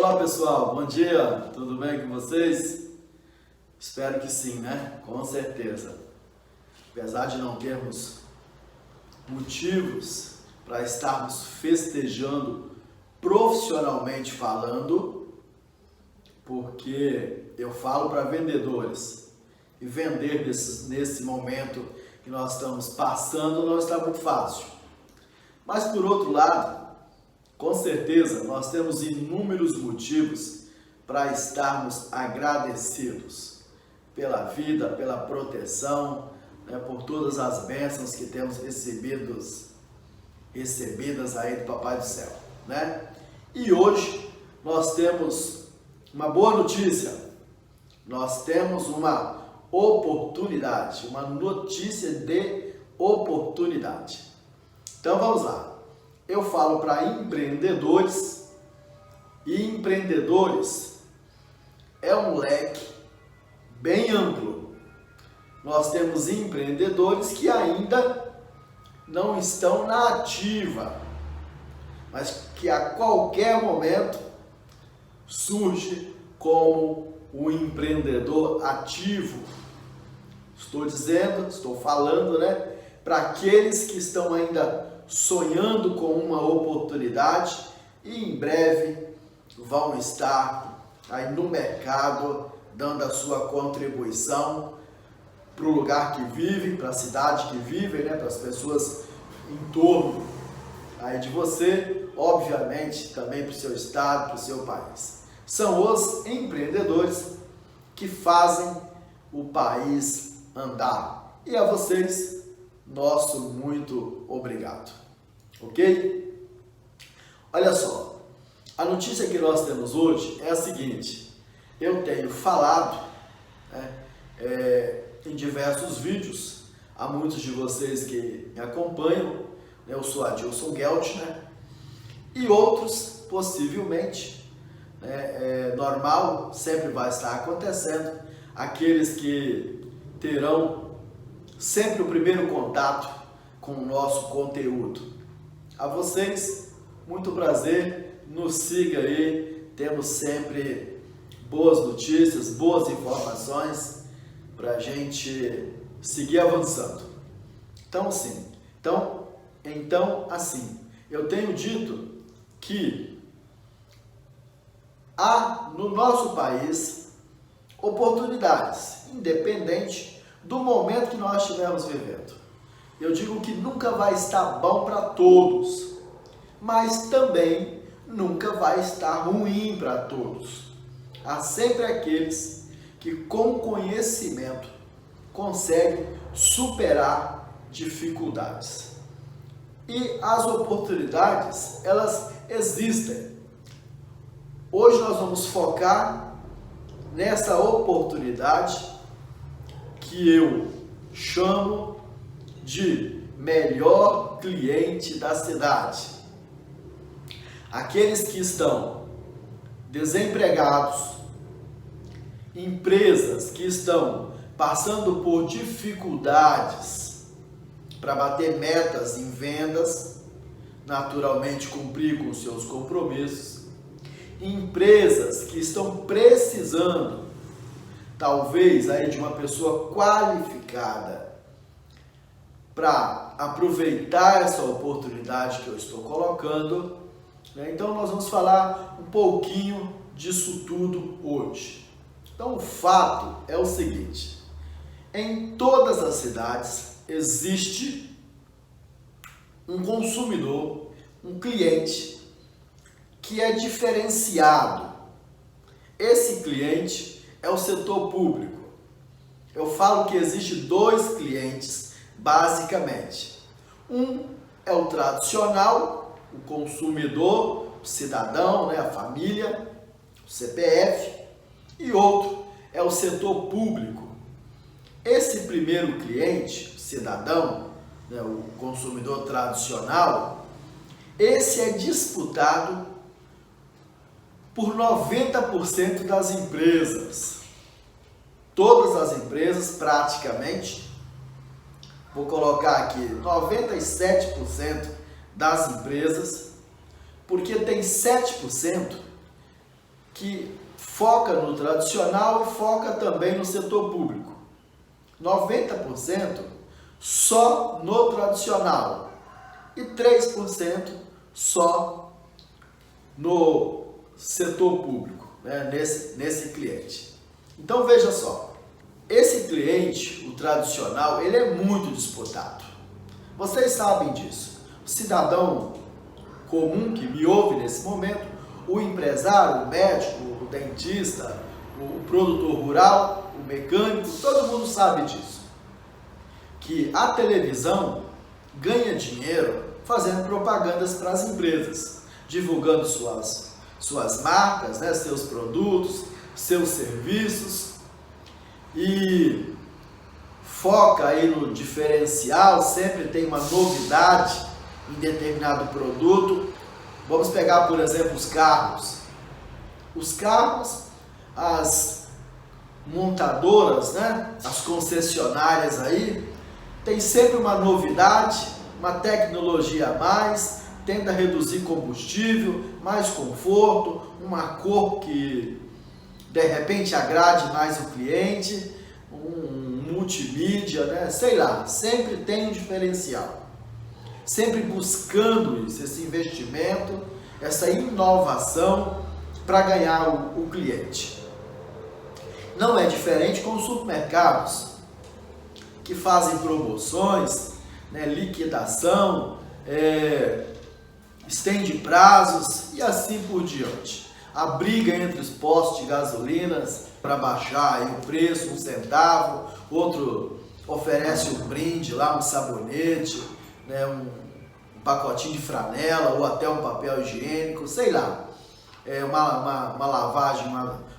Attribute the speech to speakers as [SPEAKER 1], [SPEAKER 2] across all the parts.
[SPEAKER 1] Olá pessoal, bom dia, tudo bem com vocês? Espero que sim, né? Com certeza. Apesar de não termos motivos para estarmos festejando profissionalmente falando, porque eu falo para vendedores e vender nesse momento que nós estamos passando não está muito fácil. Mas por outro lado, com certeza nós temos inúmeros motivos para estarmos agradecidos pela vida, pela proteção, né, por todas as bênçãos que temos recebidas aí do Papai do Céu, né? E hoje nós temos uma boa notícia, nós temos uma oportunidade, uma notícia de oportunidade. Então vamos lá. Eu falo para empreendedores, e empreendedores é um leque bem amplo. Nós temos empreendedores que ainda não estão na ativa, mas que a qualquer momento surge como um empreendedor ativo. Estou falando, né, para aqueles que estão ainda sonhando com uma oportunidade e em breve vão estar aí no mercado dando a sua contribuição para o lugar que vivem, para a cidade que vivem, né, para as pessoas em torno aí de você, obviamente também para o seu estado, para o seu país. São os empreendedores que fazem o país andar. E a vocês, nosso muito obrigado, ok? Olha só, a notícia que nós temos hoje é a seguinte: eu tenho falado, né, em diversos vídeos, há muitos de vocês que me acompanham, né, eu sou Adilson Gelt, né, e outros possivelmente, né, normal, sempre vai estar acontecendo, aqueles que terão sempre o primeiro contato com o nosso conteúdo. A vocês, muito prazer, nos siga aí, temos sempre boas notícias, boas informações para a gente seguir avançando. Então assim, eu tenho dito que há no nosso país oportunidades, independente do momento que nós estivermos vivendo. Eu digo que nunca vai estar bom para todos, mas também nunca vai estar ruim para todos. Há sempre aqueles que com conhecimento conseguem superar dificuldades. E as oportunidades, elas existem. Hoje nós vamos focar nessa oportunidade que eu chamo de melhor cliente da cidade. Aqueles que estão desempregados, empresas que estão passando por dificuldades para bater metas em vendas, naturalmente cumprir com seus compromissos, empresas que estão precisando talvez aí de uma pessoa qualificada para aproveitar essa oportunidade que eu estou colocando, né? Então nós vamos falar um pouquinho disso tudo hoje. Então o fato é o seguinte: em todas as cidades existe um consumidor, um cliente que é diferenciado. Esse cliente é o setor público. Eu falo que existe dois clientes, basicamente. Um é o tradicional, o consumidor, o cidadão, né, a família, o CPF, e outro é o setor público. Esse primeiro cliente, cidadão, né, o consumidor tradicional, esse é disputado por 90% das empresas. Todas as empresas, praticamente, vou colocar aqui, 97% das empresas, porque tem 7% que foca no tradicional e foca também no setor público. 90% só no tradicional e 3% só no setor público, né, nesse cliente. Então veja só, esse cliente, o tradicional, ele é muito disputado. Vocês sabem disso. O cidadão comum que me ouve nesse momento, o empresário, o médico, o dentista, o produtor rural, o mecânico, todo mundo sabe disso. Que a televisão ganha dinheiro fazendo propagandas para as empresas, divulgando suas marcas, né, seus produtos, seus serviços, e foca aí no diferencial, sempre tem uma novidade em determinado produto. Vamos pegar, por exemplo, os carros. Os carros, as montadoras, né, as concessionárias aí, tem sempre uma novidade, uma tecnologia a mais, tenta reduzir combustível, mais conforto, uma cor que de repente agrade mais o cliente, um multimídia, né? Sei lá, sempre tem um diferencial. Sempre buscando isso, esse investimento, essa inovação para ganhar o cliente. Não é diferente com os supermercados, que fazem promoções, né, liquidação, estende prazos e assim por diante. A briga entre os postos de gasolinas para baixar aí o preço, 1 centavo, outro oferece um brinde lá, um sabonete, né, um pacotinho de franela ou até um papel higiênico, sei lá, uma lavagem,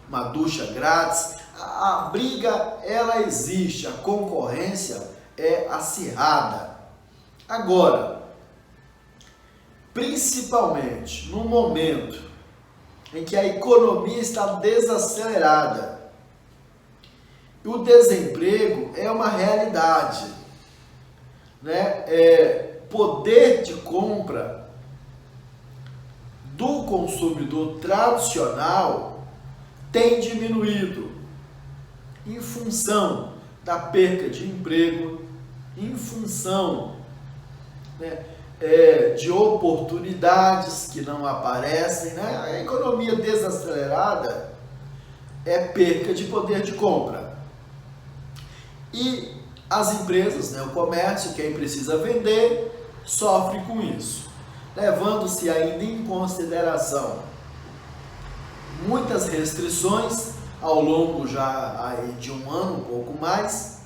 [SPEAKER 1] uma ducha grátis. A briga, ela existe, a concorrência é acirrada. Agora, principalmente no momento em que a economia está desacelerada, o desemprego é uma realidade, né? Poder de compra do consumidor tradicional tem diminuído em função da perca de emprego, em função, né, de oportunidades que não aparecem, né? A economia desacelerada é perca de poder de compra. E as empresas, né, o comércio, quem precisa vender, sofre com isso, levando-se ainda em consideração muitas restrições ao longo já aí de um ano, um pouco mais,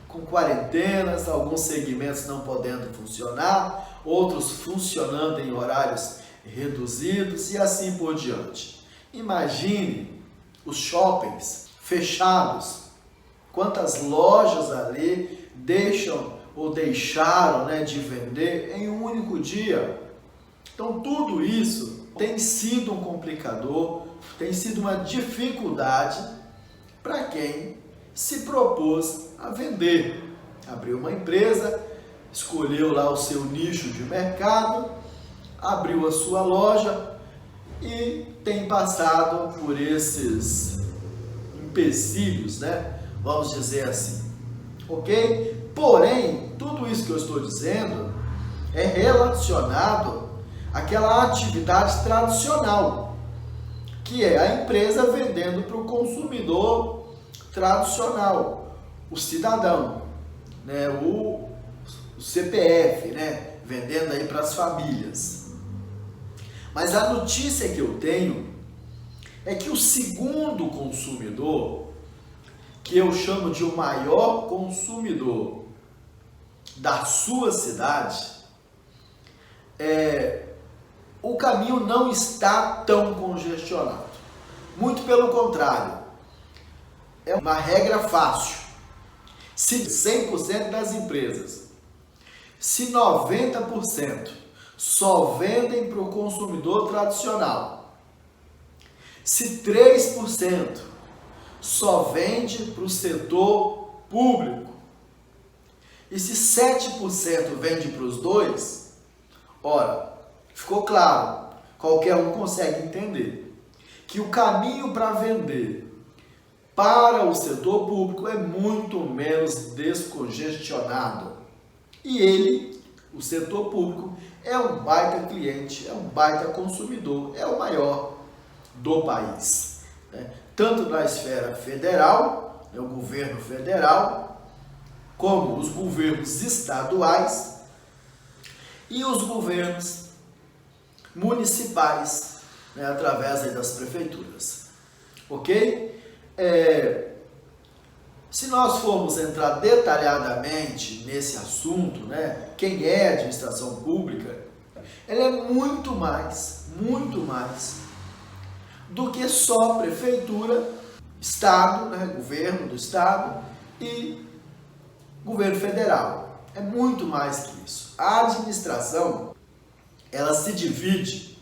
[SPEAKER 1] com quarentenas, alguns segmentos não podendo funcionar, outros funcionando em horários reduzidos e assim por diante. Imagine os shoppings fechados, quantas lojas ali deixam ou deixaram, né, de vender em um único dia. Então tudo isso tem sido um complicador, tem sido uma dificuldade para quem se propôs a vender. Abriu uma empresa, escolheu lá o seu nicho de mercado, abriu a sua loja e tem passado por esses empecilhos, né? Vamos dizer assim, ok? Porém, tudo isso que eu estou dizendo é relacionado àquela atividade tradicional, que é a empresa vendendo para o consumidor tradicional, o cidadão, né? O CPF, né? Vendendo aí para as famílias. Mas a notícia que eu tenho é que o segundo consumidor, que eu chamo de o maior consumidor da sua cidade, o caminho não está tão congestionado. Muito pelo contrário, é uma regra fácil. Se 100% das empresas, se 90% só vendem para o consumidor tradicional, se 3% só vende para o setor público, e se 7% vende para os dois, ora, ficou claro, qualquer um consegue entender que o caminho para vender para o setor público é muito menos descongestionado. E ele, o setor público, é um baita cliente, é um baita consumidor, é o maior do país, né? Tanto na esfera federal, o governo federal, como os governos estaduais e os governos municipais, né, através aí das prefeituras. Ok? Se nós formos entrar detalhadamente nesse assunto, né, quem é a administração pública, ela é muito mais do que só prefeitura, estado, né, governo do estado e governo federal. É muito mais que isso. A administração, ela se divide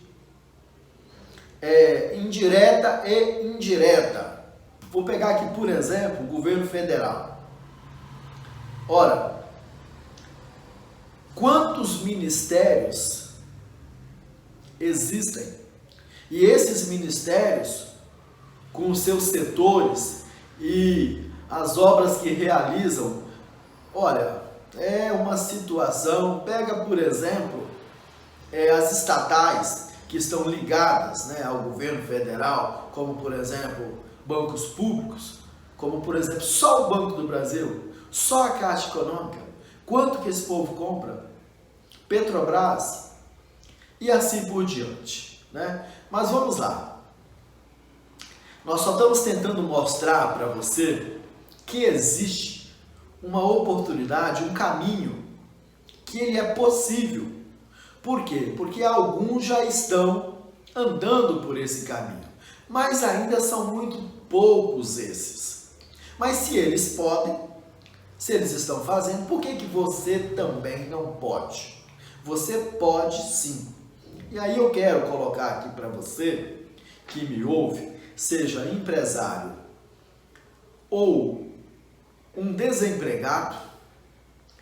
[SPEAKER 1] em direta e indireta. Vou pegar aqui, por exemplo, o governo federal. Ora, quantos ministérios existem? E esses ministérios, com os seus setores e as obras que realizam, olha, é uma situação. Pega, por exemplo, as estatais que estão ligadas, né, ao governo federal, como, por exemplo, bancos públicos, como, por exemplo, só o Banco do Brasil, só a Caixa Econômica. Quanto que esse povo compra? Petrobras e assim por diante, né? Mas vamos lá. Nós só estamos tentando mostrar para você que existe uma oportunidade, um caminho, que ele é possível. Por quê? Porque alguns já estão andando por esse caminho, mas ainda são muito poucos esses. Mas se eles podem, se eles estão fazendo, por que você também não pode? Você pode sim. E aí eu quero colocar aqui para você que me ouve, seja empresário ou um desempregado,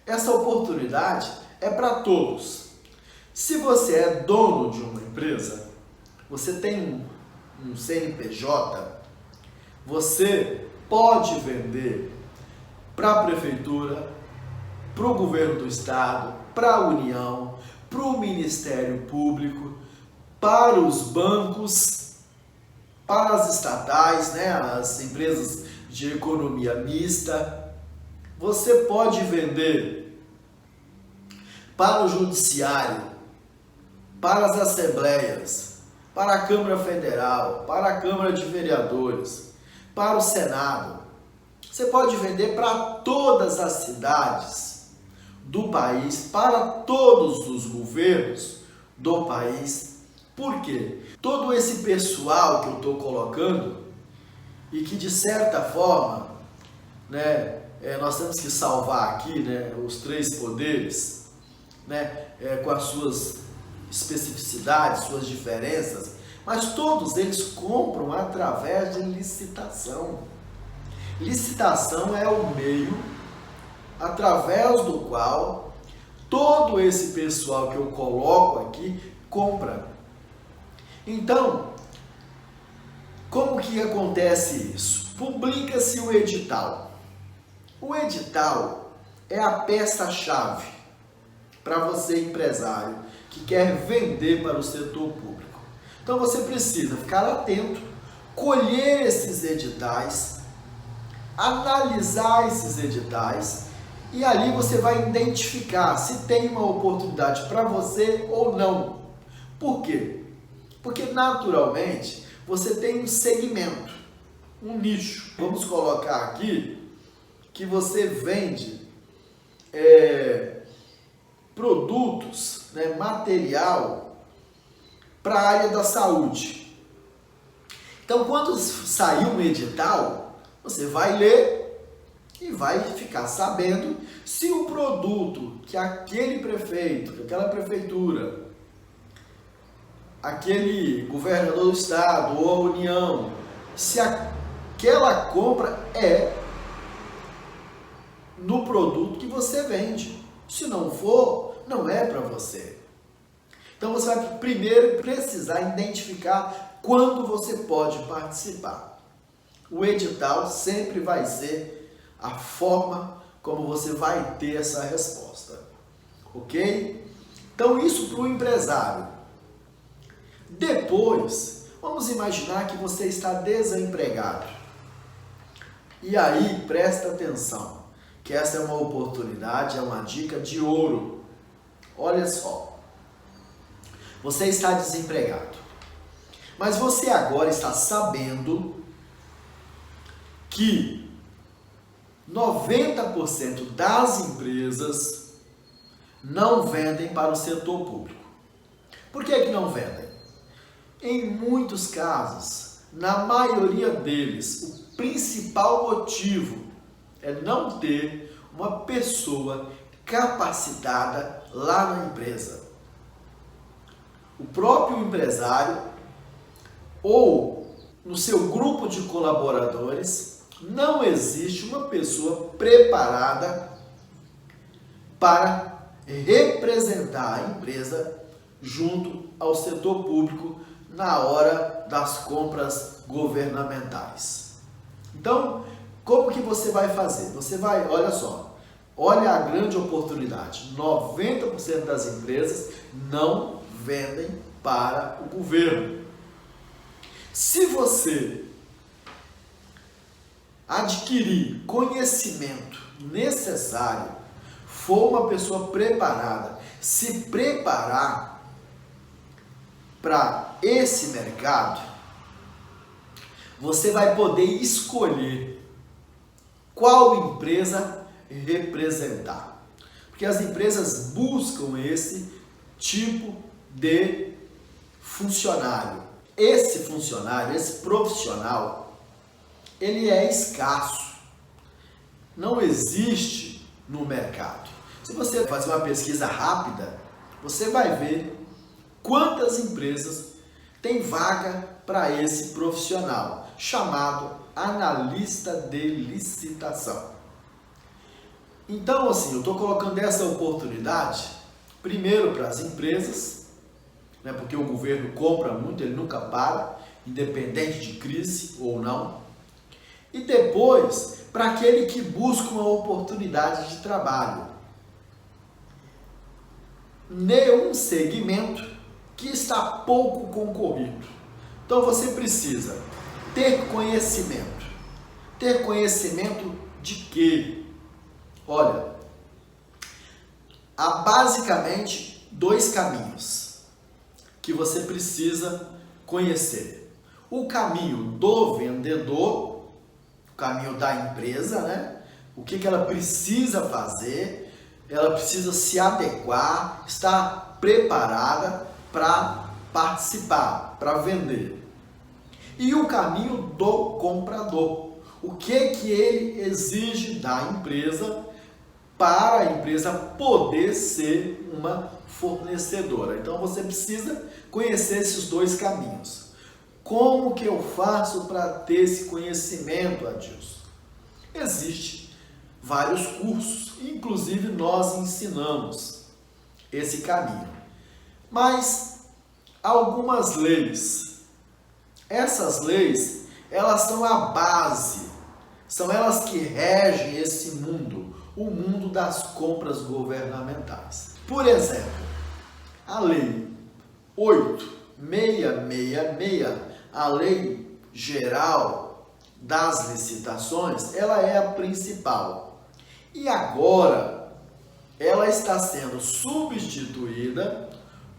[SPEAKER 1] essa oportunidade é para todos. Se você é dono de uma empresa, você tem um CNPJ, você pode vender para a prefeitura, para o governo do estado, para a União, para o Ministério Público, para os bancos, para as estatais, né, as empresas de economia mista. Você pode vender para o judiciário, para as assembleias, para a Câmara Federal, para a Câmara de Vereadores, para o Senado. Você pode vender para todas as cidades do país, para todos os governos do país. Por quê? Todo esse pessoal que eu estou colocando e que, de certa forma, né, nós temos que salvar aqui, né, os três poderes, né, com as suas especificidades, suas diferenças, mas todos eles compram através de licitação. Licitação é o meio através do qual todo esse pessoal que eu coloco aqui compra. Então, como que acontece isso? Publica-se o edital. O edital é a peça-chave para você, empresário, que quer vender para o setor público. Então você precisa ficar atento, colher esses editais, analisar esses editais e ali você vai identificar se tem uma oportunidade para você ou não. Por quê? Porque naturalmente você tem um segmento, um nicho. Vamos colocar aqui que você vende produtos, né, material para a área da saúde. Então, quando sair um edital, você vai ler e vai ficar sabendo se o produto que aquele prefeito, que aquela prefeitura, aquele governador do estado ou a União, se aquela compra é no produto que você vende. Se não for, não é para você. Então você vai primeiro precisar identificar quando você pode participar. O edital sempre vai ser a forma como você vai ter essa resposta, ok? Então isso para o empresário. Depois, vamos imaginar que você está desempregado. E aí, presta atenção, que essa é uma oportunidade, é uma dica de ouro. Olha só, você está desempregado, mas você agora está sabendo que 90% das empresas não vendem para o setor público. Por que não vendem? Em muitos casos, na maioria deles, o principal motivo é não ter uma pessoa capacitada lá na empresa. O próprio empresário ou no seu grupo de colaboradores não existe uma pessoa preparada para representar a empresa junto ao setor público na hora das compras governamentais. Então, como que você vai fazer? Você vai, olha só, olha a grande oportunidade. 90% das empresas não vendem para o governo. Se você adquirir conhecimento necessário, for uma pessoa preparada, se preparar para esse mercado, você vai poder escolher qual empresa representar. Porque as empresas buscam esse tipo de funcionário. Esse funcionário, esse profissional, ele é escasso. Não existe no mercado. Se você fazer uma pesquisa rápida, você vai ver quantas empresas têm vaga para esse profissional, chamado analista de licitação. Então, assim, eu estou colocando essa oportunidade, primeiro para as empresas, né, porque o governo compra muito, ele nunca para, independente de crise ou não. E depois, para aquele que busca uma oportunidade de trabalho. Nenhum segmento que está pouco concorrido. Então você precisa ter conhecimento. Ter conhecimento de quê? Olha, há basicamente dois caminhos que você precisa conhecer. O caminho do vendedor, o caminho da empresa, né? O que ela precisa fazer? Ela precisa se adequar, estar preparada para participar, para vender. E o caminho do comprador. O que ele exige da empresa para a empresa poder ser uma fornecedora. Então você precisa conhecer esses dois caminhos. Como que eu faço para ter esse conhecimento, Adilson? Existem vários cursos, inclusive nós ensinamos esse caminho. Mas algumas leis, essas leis, elas são a base, são elas que regem esse mundo, o mundo das compras governamentais. Por exemplo, a lei 8666, a lei geral das licitações, ela é a principal. E agora ela está sendo substituída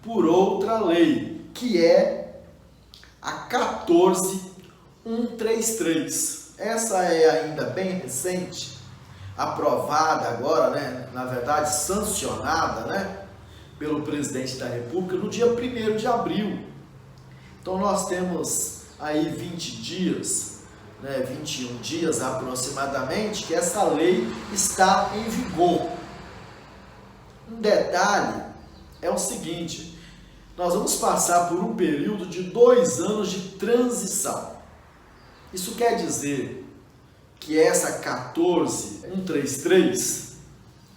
[SPEAKER 1] por outra lei, que é a 14133. Essa é ainda bem recente, aprovada agora, né? Na verdade sancionada, né? Pelo presidente da República no dia 1º de abril. Então nós temos aí 20 dias, né? 21 dias aproximadamente, que essa lei está em vigor. Um detalhe é o seguinte: nós vamos passar por um período de 2 anos de transição. Isso quer dizer que essa 14133,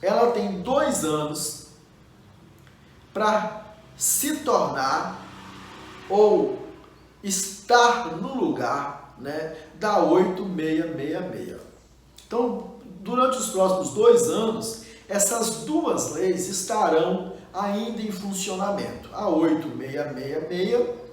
[SPEAKER 1] ela tem 2 anos para se tornar ou estar no lugar, né, da 8666. Então, durante os próximos 2 anos, essas duas leis estarão ainda em funcionamento. A 8666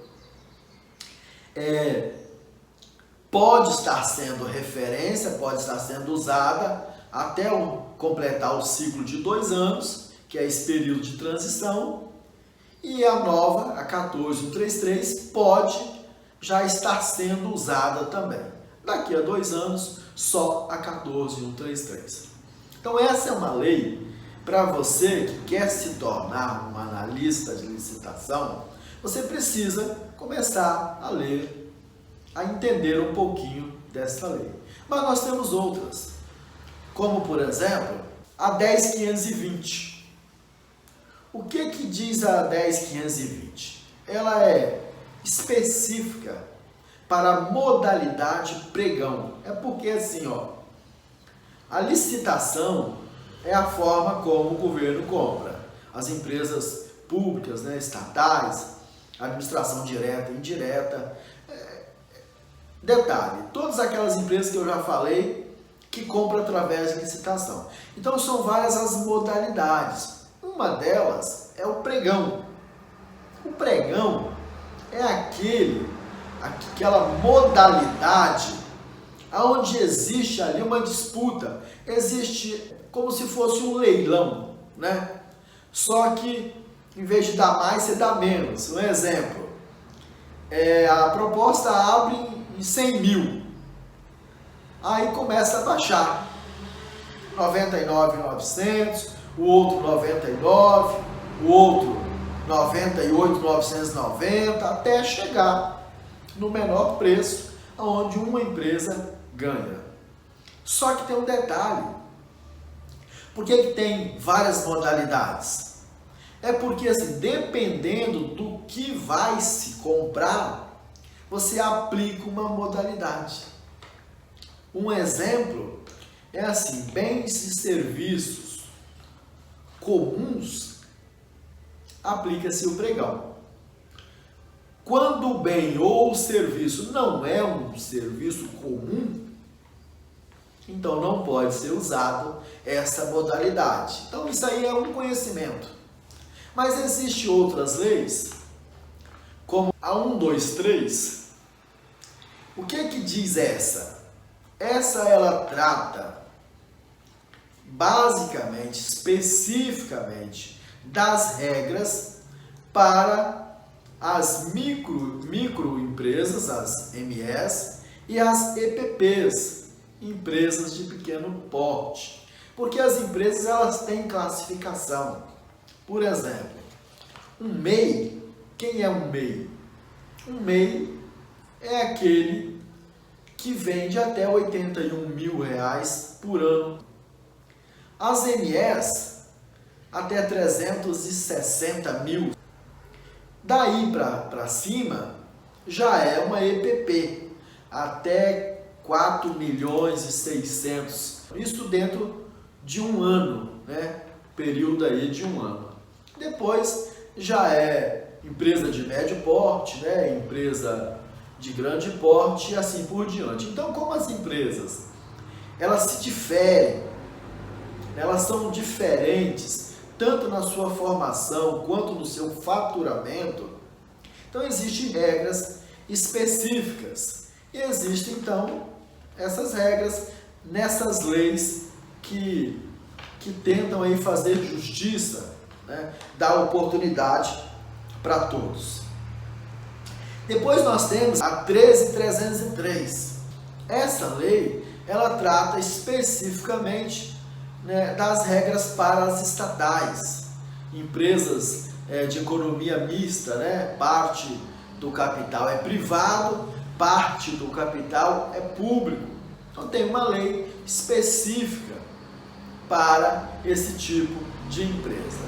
[SPEAKER 1] pode estar sendo referência, pode estar sendo usada até completar o ciclo de 2 anos, que é esse período de transição, e a nova, a 14133, pode já estar sendo usada também. Daqui a 2 anos, só a 14133. Então essa é uma lei para você que quer se tornar um analista de licitação, você precisa começar a ler, a entender um pouquinho dessa lei. Mas nós temos outras, como por exemplo, a 10520. O que diz a 10520? Ela é específica para a modalidade pregão. É porque assim, a licitação é a forma como o governo compra. As empresas públicas, né, estatais, administração direta e indireta. Detalhe, todas aquelas empresas que eu já falei que compram através de licitação. Então são várias as modalidades. Uma delas é o pregão. O pregão é aquela modalidade onde existe ali uma disputa. Existe como se fosse um leilão, né? Só que em vez de dar mais, você dá menos. Um exemplo, a proposta abre em 100 mil. Aí começa a baixar. 99.900, o outro 99, o outro 98.990, até chegar no menor preço, onde uma empresa ganha. Só que tem um detalhe. Por que tem várias modalidades? É porque, assim, dependendo do que vai se comprar, você aplica uma modalidade. Um exemplo é assim, bens e serviços comuns, aplica-se o pregão. Quando o bem ou o serviço não é um serviço comum, então não pode ser usado essa modalidade. Então isso aí é um conhecimento. Mas existem outras leis, como a 123. O que diz essa? Essa ela trata basicamente, especificamente, das regras para as microempresas, as MEs, e as EPPs, empresas de pequeno porte. Porque as empresas elas têm classificação. Por exemplo, um MEI, quem é um MEI? Um MEI é aquele que vende até R$81 mil por ano. As MEs, até 360 mil. Daí para cima, já é uma EPP, até 4.600.000. Isso dentro de um ano, né? Período aí de um ano. Depois já é empresa de médio porte, né? Empresa de grande porte e assim por diante. Então, como as empresas, elas se diferem, elas são diferentes, tanto na sua formação quanto no seu faturamento, então existem regras específicas. E existem, então, essas regras nessas leis que tentam aí fazer justiça, né? Dar oportunidade para todos. Depois nós temos a 13.303. Essa lei, ela trata especificamente, né, das regras para as estatais, empresas de economia mista, né? Parte do capital é privado, parte do capital é público. Então tem uma lei específica para esse tipo de empresa.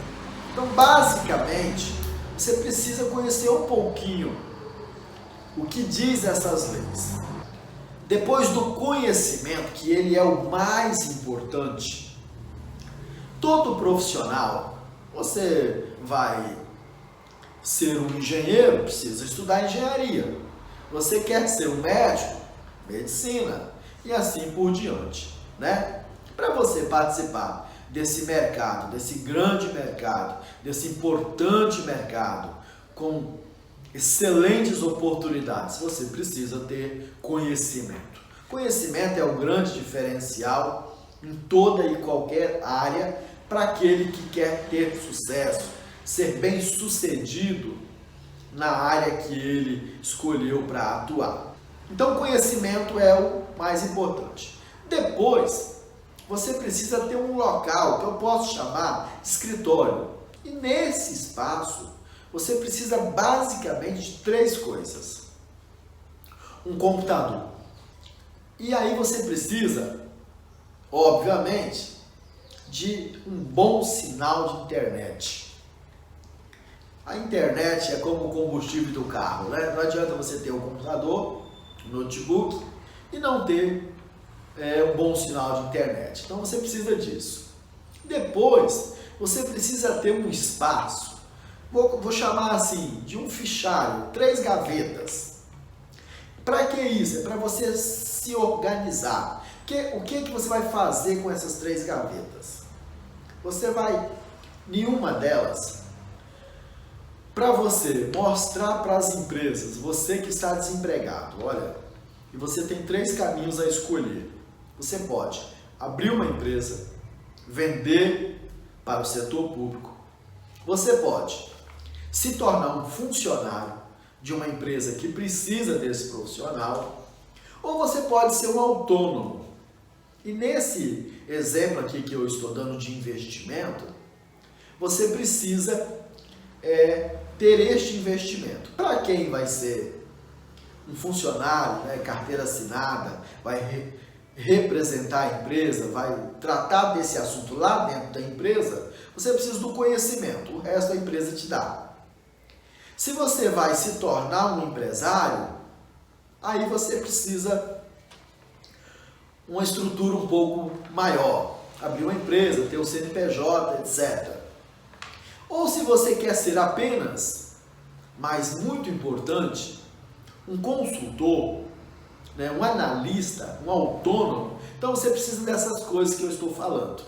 [SPEAKER 1] Então, basicamente, você precisa conhecer um pouquinho o que diz essas leis. Depois do conhecimento, que ele é o mais importante, todo profissional, você vai ser um engenheiro, precisa estudar engenharia. Você quer ser um médico? Medicina. E assim por diante, né? Para você participar desse mercado, desse grande mercado, desse importante mercado, com excelentes oportunidades, você precisa ter conhecimento. Conhecimento é o grande diferencial em toda e qualquer área para aquele que quer ter sucesso, ser bem sucedido na área que ele escolheu para atuar. Então, conhecimento é o mais importante. Depois, você precisa ter um local que eu posso chamar de escritório. E nesse espaço, você precisa basicamente de 3 coisas. Um computador. E aí você precisa, obviamente, de um bom sinal de internet. A internet é como o combustível do carro, né? Não adianta você ter um computador, um notebook e não ter um bom sinal de internet. Então você precisa disso. Depois, você precisa ter um espaço, vou chamar assim, de um fichário, 3 gavetas. Para que isso? É para você se organizar. O que você vai fazer com essas 3 gavetas? Você vai, em uma delas, para você mostrar para as empresas, você que está desempregado, olha, e você tem 3 caminhos a escolher. Você pode abrir uma empresa, vender para o setor público. Você pode se tornar um funcionário de uma empresa que precisa desse profissional, ou você pode ser um autônomo. E nesse exemplo aqui que eu estou dando de investimento, você precisa ter este investimento. Para quem vai ser um funcionário, né, carteira assinada, vai representar a empresa, vai tratar desse assunto lá dentro da empresa, você precisa do conhecimento, o resto a empresa te dá. Se você vai se tornar um empresário, aí você precisa uma estrutura um pouco maior, abrir uma empresa, ter o CNPJ, etc. Ou se você quer ser apenas, mas muito importante, um consultor, né, um analista, um autônomo, então você precisa dessas coisas que eu estou falando.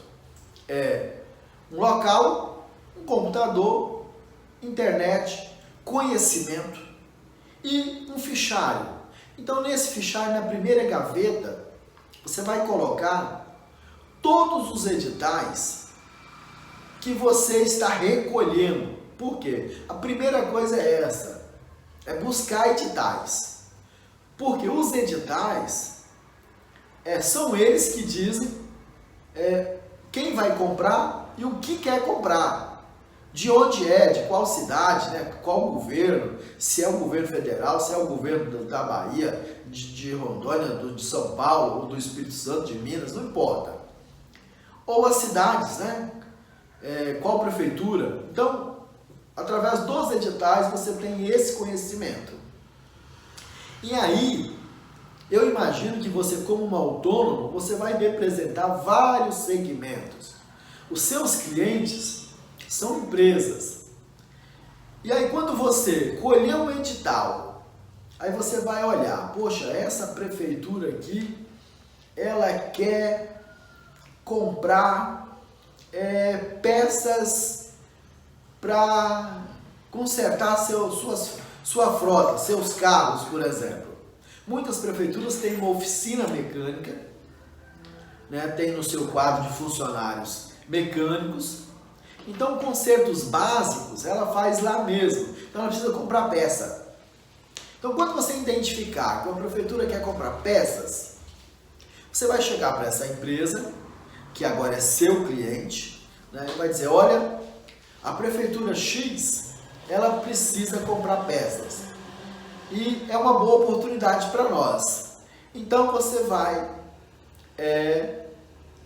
[SPEAKER 1] Um local, um computador, internet, conhecimento e um fichário. Então nesse fichário, na primeira gaveta, você vai colocar todos os editais que você está recolhendo. Por quê? A primeira coisa é essa, é buscar editais. Porque os editais são eles que dizem quem vai comprar e o que quer comprar. De onde de qual cidade, né? Qual governo, se é o governo federal, se é o governo da Bahia, de Rondônia, de São Paulo, ou do Espírito Santo, de Minas, não importa. Ou as cidades, né? Qual prefeitura. Então, através dos editais, você tem esse conhecimento. E aí, eu imagino que você, como um autônomo, você vai representar vários segmentos. Os seus clientes são empresas. E aí, quando você colher um edital, aí você vai olhar, poxa, essa prefeitura aqui, ela quer comprar peças para consertar sua frota, seus carros, por exemplo. Muitas prefeituras têm uma oficina mecânica, né? Tem no seu quadro de funcionários mecânicos. Então, consertos básicos ela faz lá mesmo. Então, ela precisa comprar peça. Então, quando você identificar que a prefeitura quer comprar peças, você vai chegar para essa empresa, que agora é seu cliente, né? E vai dizer, olha, a prefeitura X, ela precisa comprar peças. E é uma boa oportunidade para nós. Então, você vai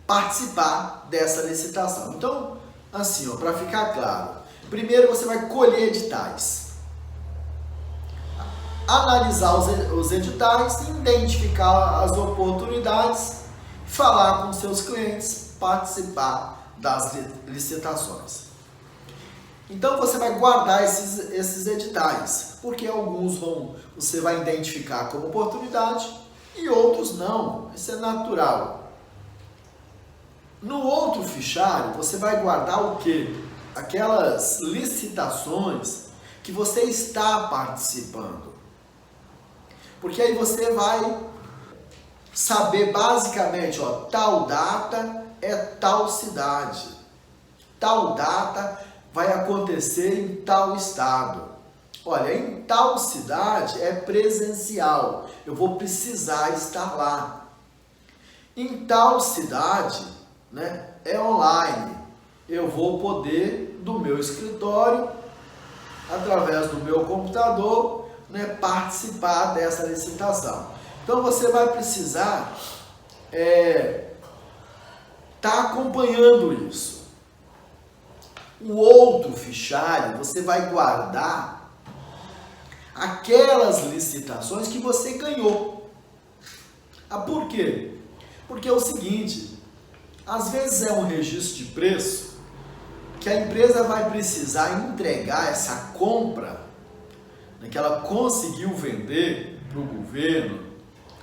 [SPEAKER 1] participar dessa licitação. Então, assim, para ficar claro, primeiro você vai colher editais, analisar os editais, identificar as oportunidades, falar com seus clientes, participar das licitações. Então você vai guardar esses editais. porque alguns você vai identificar como oportunidade e outros não. Isso é natural. No outro fichário, você vai guardar o quê? Aquelas licitações que você está participando. Porque aí você vai saber basicamente, ó, tal data é tal cidade. Tal data vai acontecer em tal estado. Olha, em tal cidade é presencial. Eu vou precisar estar lá. Em tal cidade, né, é online. Eu vou poder, do meu escritório, através do meu computador, né, participar dessa licitação. Então você vai precisar tá acompanhando isso. O outro fichário, você vai guardar aquelas licitações que você ganhou. Por quê? Porque é o seguinte, às vezes é um registro de preço que a empresa vai precisar entregar essa compra, né, que ela conseguiu vender para o governo,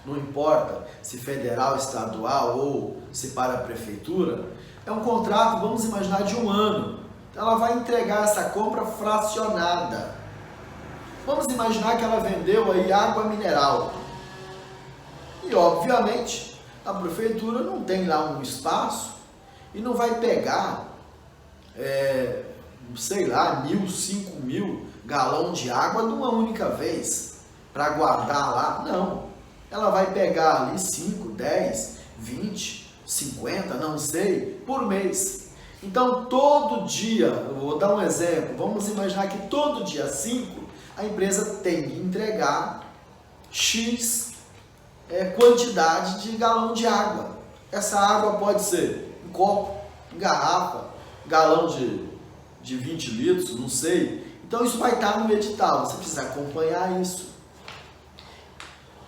[SPEAKER 1] não importa se federal, estadual ou se para a prefeitura, é um contrato, vamos imaginar, de 1 ano. Ela vai entregar essa compra fracionada. Vamos imaginar que ela vendeu aí água mineral. E, obviamente, a prefeitura não tem lá um espaço e não vai pegar, sei lá, 1.000, 5.000 galões de água de uma única vez para guardar lá. Não. Ela vai pegar ali 5, 10, 20, 50, não sei, por mês. Então, todo dia, eu vou dar um exemplo, vamos imaginar que todo dia 5, a empresa tem que entregar X quantidade de galão de água. Essa água pode ser em copo, em garrafa, galão de 20 litros, não sei. Então, isso vai estar no edital, você precisa acompanhar isso.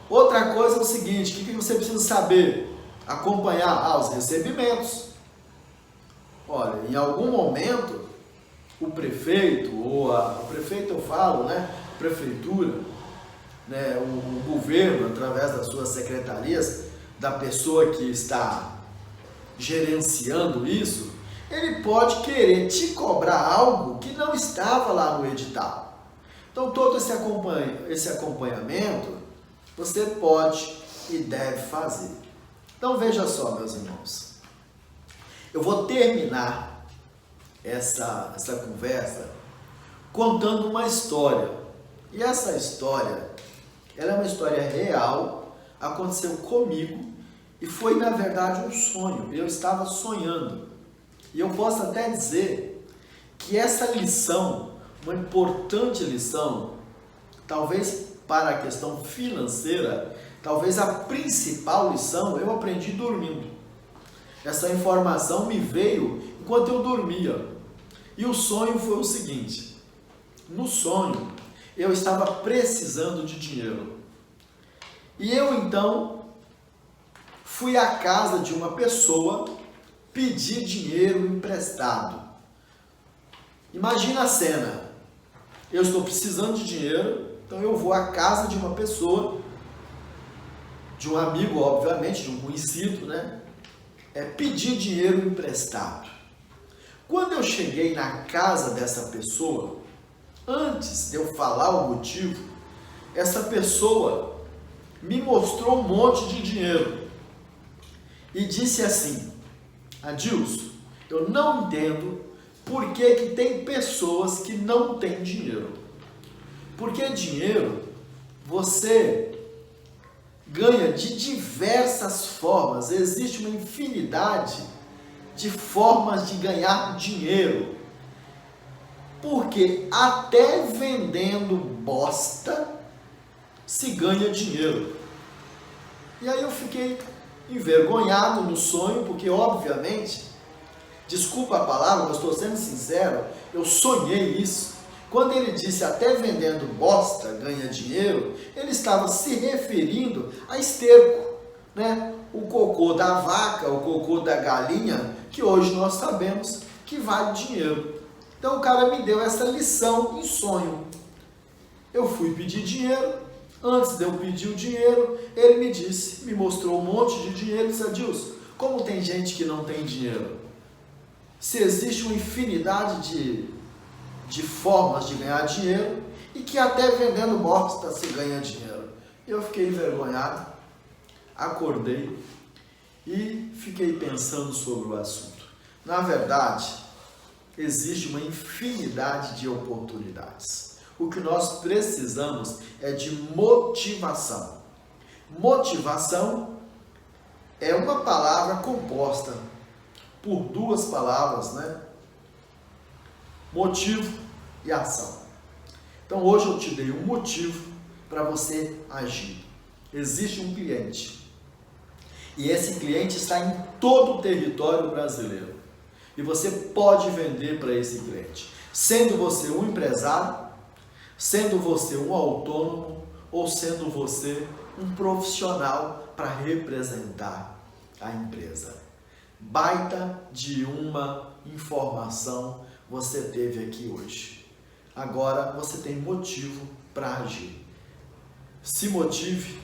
[SPEAKER 1] Outra coisa é o seguinte, o que você precisa saber? Acompanhar os recebimentos. Olha, em algum momento, o prefeito, o prefeito eu falo, né? A prefeitura, né? O governo, através das suas secretarias, da pessoa que está gerenciando isso, ele pode querer te cobrar algo que não estava lá no edital. Então, todo esse acompanhamento, você pode e deve fazer. Então, veja só, meus irmãos. Eu vou terminar essa conversa contando uma história. E essa história, ela é uma história real, aconteceu comigo e foi, na verdade, um sonho. Eu estava sonhando. E eu posso até dizer que essa lição, uma importante lição, talvez para a questão financeira, talvez a principal lição, eu aprendi dormindo. Essa informação me veio enquanto eu dormia. E o sonho foi o seguinte: no sonho, eu estava precisando de dinheiro. E eu então fui à casa de uma pessoa pedir dinheiro emprestado. Imagina a cena. Eu estou precisando de dinheiro, então eu vou à casa de uma pessoa, de um amigo, obviamente, de um conhecido, né? Pedir dinheiro emprestado. Quando eu cheguei na casa dessa pessoa, antes de eu falar o motivo, essa pessoa me mostrou um monte de dinheiro e disse assim: Adilson, eu não entendo por que tem pessoas que não têm dinheiro. Porque dinheiro você ganha de diversas formas. Existe uma infinidade de formas de ganhar dinheiro. Porque até vendendo bosta se ganha dinheiro. E aí eu fiquei envergonhado no sonho, porque obviamente, desculpa a palavra, mas estou sendo sincero, eu sonhei isso. Quando ele disse até vendendo bosta ganha dinheiro, ele estava se referindo a esterco, né? O cocô da vaca, o cocô da galinha, que hoje nós sabemos que vale dinheiro. Então o cara me deu essa lição em sonho. Eu fui pedir dinheiro. Antes de eu pedir o dinheiro, ele me mostrou um monte de dinheiro e disse: Adilson, como tem gente que não tem dinheiro? Se existe uma infinidade de formas de ganhar dinheiro e que até vendendo bosta se ganha dinheiro. Eu fiquei envergonhado, acordei e fiquei pensando sobre o assunto. Na verdade, existe uma infinidade de oportunidades. O que nós precisamos é de motivação. Motivação é uma palavra composta por duas palavras, né? Motivo e ação. Então hoje eu te dei um motivo para você agir. Existe um cliente e esse cliente está em todo o território brasileiro e você pode vender para esse cliente, sendo você um empresário, sendo você um autônomo ou sendo você um profissional para representar a empresa. Baita de uma informação você teve aqui hoje. Agora você tem motivo para agir. Se motive,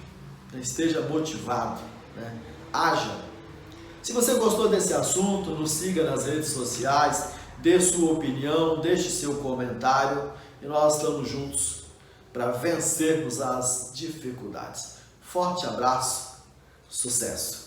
[SPEAKER 1] esteja motivado, né? Haja. Se você gostou desse assunto, nos siga nas redes sociais, dê sua opinião, deixe seu comentário e nós estamos juntos para vencermos as dificuldades. Forte abraço, sucesso!